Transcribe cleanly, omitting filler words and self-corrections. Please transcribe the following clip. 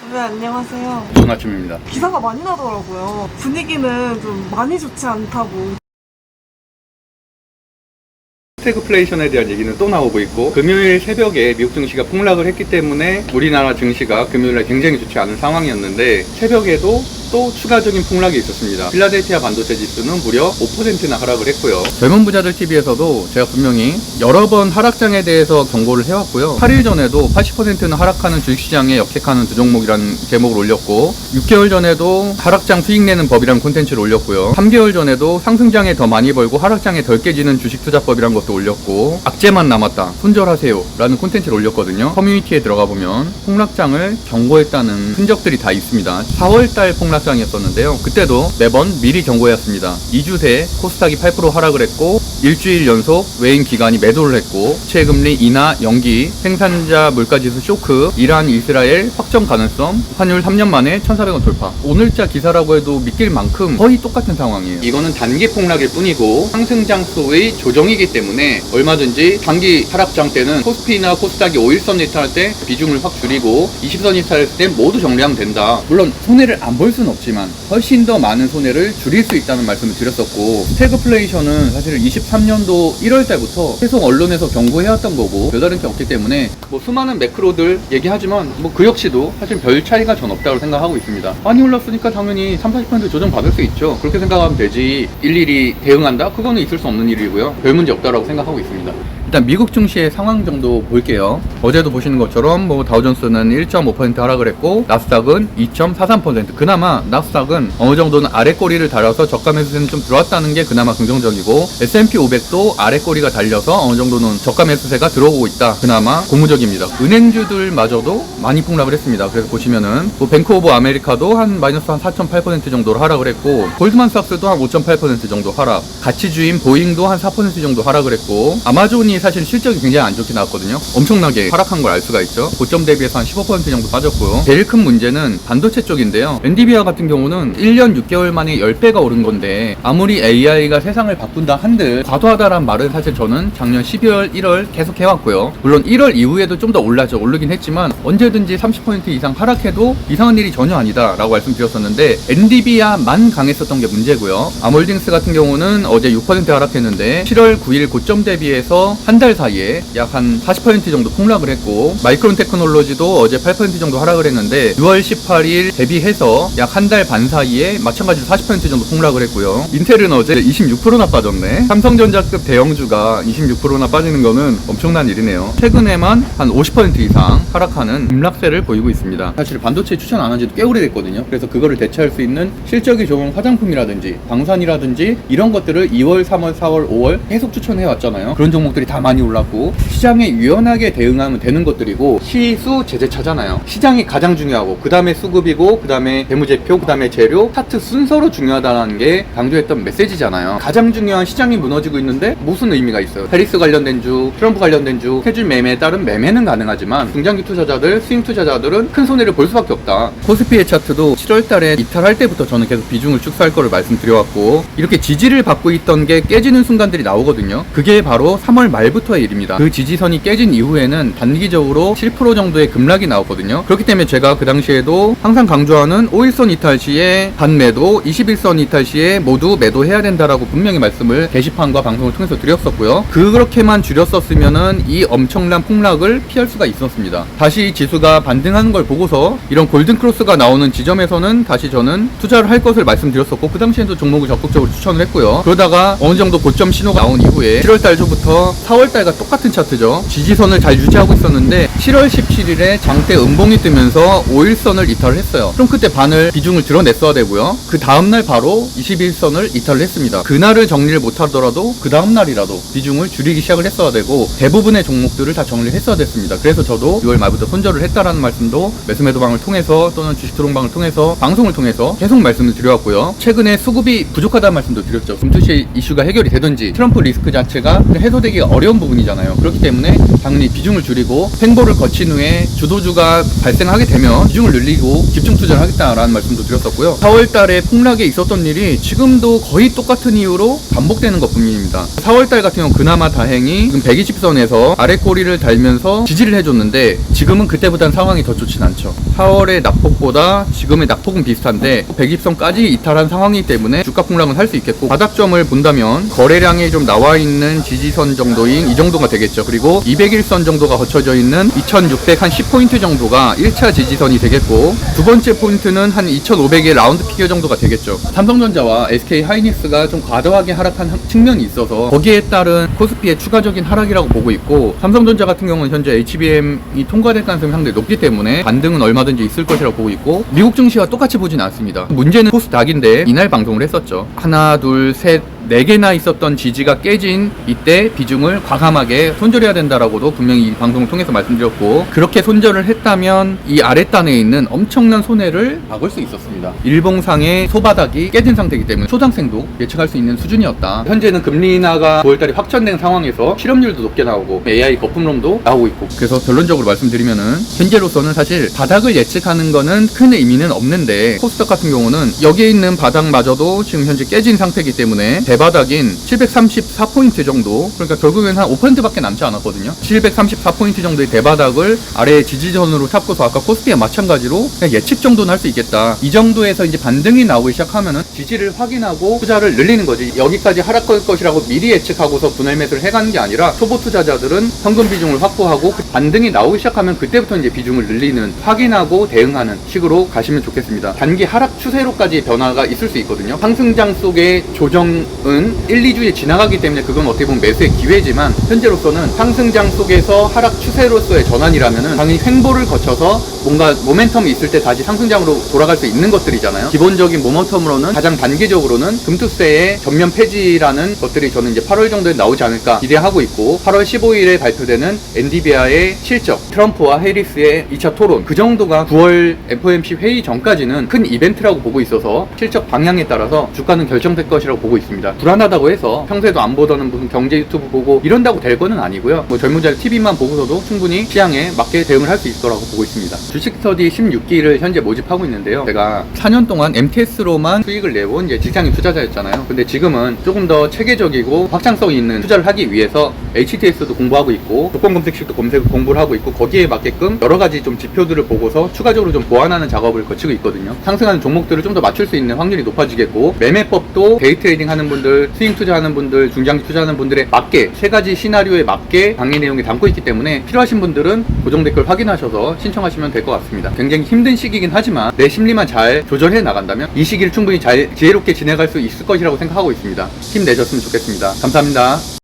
네, 안녕하세요. 좋은 아침입니다. 기사가 많이 나더라고요. 분위기는 좀 많이 좋지 않다고. 스태그플레이션에 대한 얘기는 또 나오고 있고, 금요일 새벽에 미국 증시가 폭락을 했기 때문에 우리나라 증시가 금요일에 굉장히 좋지 않은 상황이었는데, 새벽에도 또 추가적인 폭락이 있었습니다. 필라델피아 반도체 지수는 무려 5%나 하락을 했고요. 젊은 부자들 TV에서도 제가 분명히 여러 번 하락장에 대해서 경고를 해왔고요. 8일 전에도 80%는 하락하는 주식시장에 역행하는 두 종목이라는 제목을 올렸고, 6개월 전에도 하락장 수익 내는 법이라는 콘텐츠를 올렸고요. 3개월 전에도 상승장에 더 많이 벌고 하락장에 덜 깨지는 주식 투자법이라는 것도 올렸고, 악재만 남았다, 손절하세요 라는 콘텐츠를 올렸거든요. 커뮤니티에 들어가 보면 폭락장을 경고했다는 흔적들이 다 있습니다. 4월달 폭락장이었었는데요. 그때도 매번 미리 경고했습니다. 2주 새 코스닥이 8% 하락을 했고, 일주일 연속 외인 기관이 매도를 했고, 채금리 인하 연기, 생산자 물가지수 쇼크, 이란 이스라엘 확정 가능성, 환율 3년 만에 1,400원 돌파. 오늘자 기사라고 해도 믿길 만큼 거의 똑같은 상황이에요. 이거는 단기 폭락일 뿐이고 상승장수의 조정이기 때문에 얼마든지 단기 하락장 때는 코스피나 코스닥이 5일선 이탈할 때 비중을 확 줄이고 20선 이탈할 때 모두 정리하면 된다. 물론 손해를 안 볼 수는 없지만 훨씬 더 많은 손해를 줄일 수 있다는 말씀을 드렸었고, 스태그플레이션은 사실 23년도 1월 달부터 계속 언론에서 경고해왔던 거고 별다른 게 없기 때문에 수많은 매크로들 얘기하지만 그 역시도 사실 별 차이가 전 없다고 생각하고 있습니다. 많이 올랐으니까 당연히 30-40% 조정 받을 수 있죠. 그렇게 생각하면 되지 일일이 대응한다? 그거는 있을 수 없는 일이고요. 별 문제 없다라고 생각하고 있습니다. 일단 미국 증시의 상황 정도 볼게요. 어제도 보시는 것처럼 다우존스는 1.5% 하락을 했고, 나스닥은 2.43%. 그나마 나스닥은 어느 정도는 아래 꼬리를 달아서 저가 매수세는 좀 들어왔다는 게 그나마 긍정적이고, S&P 500도 아래 꼬리가 달려서 어느 정도는 저가 매수세가 들어오고 있다. 그나마 고무적입니다. 은행주들마저도 많이 폭락을 했습니다. 그래서 보시면은 뱅크 오브 아메리카도 한 마이너스 4.8% 정도로 하락을 했고, 골드만삭스도 한 5.8% 정도 하락, 가치주인 보잉도 한 4% 정도 하락을 했고, 아마존이 사실 실적이 굉장히 안 좋게 나왔거든요. 엄청나게 하락한 걸 알 수가 있죠. 고점 대비해서 한 15% 정도 빠졌고요. 제일 큰 문제는 반도체 쪽인데요. 엔비디아 같은 경우는 1년 6개월 만에 10배가 오른 건데, 아무리 AI가 세상을 바꾼다 한들 과도하다란 말은 사실 저는 작년 12월, 1월 계속 해왔고요. 물론 1월 이후에도 좀 더 오르긴 했지만 언제든지 30% 이상 하락해도 이상한 일이 전혀 아니다 라고 말씀드렸었는데, 엔비디아만 강했었던 게 문제고요. 아몰딩스 같은 경우는 어제 6% 하락했는데 7월 9일 고점 대비해서 한 달 사이에 약 한 40% 정도 폭락을 했고, 마이크론 테크놀로지도 어제 8% 정도 하락을 했는데 6월 18일 대비해서 약 한 달 반 사이에 마찬가지로 40% 정도 폭락을 했고요. 인텔은 어제 26%나 빠졌네. 삼성전자급 대형주가 26%나 빠지는 거는 엄청난 일이네요. 최근에만 한 50% 이상 하락하는 급락세를 보이고 있습니다. 사실 반도체 추천 안 한 지도 꽤 오래됐거든요. 그래서 그거를 대체할 수 있는 실적이 좋은 화장품이라든지 방산이라든지 이런 것들을 2월, 3월, 4월, 5월 계속 추천해 왔잖아요. 그런 종목들이 다 많이 올랐고, 시장에 유연하게 대응하면 되는 것들이고, 시수 제재차잖아요. 시장이 가장 중요하고, 그 다음에 수급이고, 그 다음에 재무제표, 그 다음에 재료, 차트 순서로 중요하다는 게 강조했던 메시지잖아요. 가장 중요한 시장이 무너지고 있는데 무슨 의미가 있어요? 페리스 관련된 주, 트럼프 관련된 주, 스케줄 매매에 따른 매매는 가능하지만 중장기 투자자들, 스윙 투자자들은 큰 손해를 볼 수밖에 없다. 코스피의 차트도 7월달에 이탈할 때부터 저는 계속 비중을 축소할 거를 말씀드려왔고, 이렇게 지지를 받고 있던 게 깨지는 순간들이 나오거든요. 그게 바로 3월 말부터의 일입니다. 그 지지선이 깨진 이후에는 단기적으로 7% 정도의 급락이 나오거든요. 그렇기 때문에 제가 그 당시에도 항상 강조하는 5일선 이탈 시에 반매도, 21선 이탈 시에 모두 매도해야 된다라고 분명히 말씀을 게시판과 방송을 통해서 드렸었고요. 그렇게만 줄였었으면은 이 엄청난 폭락을 피할 수가 있었습니다. 다시 지수가 반등하는 걸 보고서 이런 골든크로스가 나오는 지점에서는 다시 저는 투자를 할 것을 말씀드렸었고, 그 당시에도 종목을 적극적으로 추천을 했고요. 그러다가 어느 정도 고점 신호가 나온 이후에 7월달 초부터 4월달과 똑같은 차트죠. 지지선을 잘 유지하고 있었는데 7월 17일에 장대 음봉이 뜨면서 5일선을 이탈을 했어요. 그럼 그때 반을 비중을 드러냈어야 되고요. 그 다음날 바로 21선을 이탈을 했습니다. 그날을 정리를 못하더라도 그 다음날이라도 비중을 줄이기 시작을 했어야 되고, 대부분의 종목들을 다 정리를 했어야 됐습니다. 그래서 저도 6월 말부터 손절을 했다라는 말씀도 매수매도방을 통해서 또는 주식토론방을 통해서 방송을 통해서 계속 말씀을 드려왔고요. 최근에 수급이 부족하다는 말씀도 드렸죠. 금투시 이슈가 해결이 되든지 트럼프 리스크 자체가 해소되기가 어려운 부분이잖아요. 그렇기 때문에 당연히 비중을 줄이고 횡보를 거친 후에 주도주가 발생하게 되면 비중을 늘리고 집중 투자를 하겠다라는 말씀도 드렸었고요. 4월 달에 폭락에 있었던 일이 지금도 거의 똑같은 이유로 반복되는 것뿐입니다. 4월 달 같은 경우는 그나마 다행히 지금 120선에서 아래 꼬리를 달면서 지지를 해줬는데 지금은 그때보다는 상황이 더 좋진 않죠. 4월의 낙폭보다 지금의 낙폭은 비슷한데 120선까지 이탈한 상황이기 때문에 주가 폭락은 할 수 있겠고, 바닥점을 본다면 거래량이 좀 나와 있는 지지선 정도인 이 정도가 되겠죠. 그리고 201선 정도가 거쳐져 있는 2600 한 10포인트 정도가 1차 지지선이 되겠고, 두 번째 포인트는 한 2500의 라운드 피겨 정도가 되겠죠. 삼성전자와 SK 하이닉스가 좀 과도하게 하락한 측면이 있어서 거기에 따른 코스피의 추가적인 하락이라고 보고 있고, 삼성전자 같은 경우는 현재 HBM이 통과될 가능성이 상당히 높기 때문에 반등은 얼마든지 있을 것이라고 보고 있고, 미국 증시와 똑같이 보진 않습니다. 문제는 코스닥인데 이날 방송을 했었죠. 하나, 둘, 셋, 4개나 있었던 지지가 깨진 이때 비중을 과감하게 손절해야 된다라고도 분명히 이 방송을 통해서 말씀드렸고, 그렇게 손절을 했다면 이 아랫단에 있는 엄청난 손해를 막을 수 있었습니다. 일봉상의 소바닥이 깨진 상태이기 때문에 초등학생도 예측할 수 있는 수준이었다. 현재는 금리 인하가 9월달에 확정된 상황에서 실업률도 높게 나오고 AI 거품론도 나오고 있고, 그래서 결론적으로 말씀드리면은 현재로서는 사실 바닥을 예측하는 거는 큰 의미는 없는데, 코스닥 같은 경우는 여기에 있는 바닥마저도 지금 현재 깨진 상태이기 때문에 대바닥인 734포인트 정도, 그러니까 결국엔 한 5%밖에 남지 않았거든요. 734포인트 정도의 대바닥을 아래의 지지선으로 잡고서 아까 코스피와 마찬가지로 그냥 예측 정도는 할 수 있겠다. 이 정도에서 이제 반등이 나오기 시작하면은 지지를 확인하고 투자를 늘리는 거지. 여기까지 하락할 것이라고 미리 예측하고서 분할 매수를 해가는 게 아니라, 초보 투자자들은 현금 비중을 확보하고 반등이 나오기 시작하면 그때부터 이제 비중을 늘리는, 확인하고 대응하는 식으로 가시면 좋겠습니다. 단기 하락 추세로까지 변화가 있을 수 있거든요. 상승장 속의 조정은 1, 2주에 지나가기 때문에 그건 어떻게 보면 매수의 기회지만, 현재로서는 상승장 속에서 하락 추세로서의 전환이라면은 당연히 횡보를 거쳐서 뭔가 모멘텀이 있을 때 다시 상승장으로 돌아갈 수 있는 것들이잖아요. 기본적인 모멘텀으로는 가장 단기적으로는 금투세의 전면 폐지라는 것들이 저는 이제 8월 정도에 나오지 않을까 기대하고 있고, 8월 15일에 발표되는 엔비디아의 실적, 트럼프와 해리스의 2차 토론, 그 정도가 9월 FOMC 회의 전까지는 큰 이벤트라고 보고 있어서 실적 방향에 따라서 주가는 결정될 것이라고 보고 있습니다. 불안하다고 해서 평소에도 안 보던 무슨 경제 유튜브 보고 이런다고 될 거는 아니고요. 뭐 젊은이들 TV만 보고서도 충분히 시장에 맞게 대응을 할 수 있을 거라고 보고 있습니다. 주식 스터디 16기를 현재 모집하고 있는데요. 제가 4년 동안 MTS로만 수익을 내본 이제 직장인 투자자였잖아요. 근데 지금은 조금 더 체계적이고 확장성 있는 투자를 하기 위해서 HTS도 공부하고 있고, 조건 검색식도 공부를 하고 있고, 거기에 맞게끔 여러 가지 좀 지표들을 보고서 추가적으로 좀 보완하는 작업을 거치고 있거든요. 상승하는 종목들을 좀 더 맞출 수 있는 확률이 높아지겠고, 매매법도 데이 트레이딩 하는 분들, 스윙 투자하는 분들, 중장기 투자하는 분들에 맞게 3가지 시나리오에 맞게 강의 내용이 담고 있기 때문에 필요하신 분들은 고정 댓글 확인하셔서 신청하시면 될 것 같습니다. 굉장히 힘든 시기긴 하지만 내 심리만 잘 조절해 나간다면 이 시기를 충분히 잘 지혜롭게 지내갈 수 있을 것이라고 생각하고 있습니다. 힘내셨으면 좋겠습니다. 감사합니다.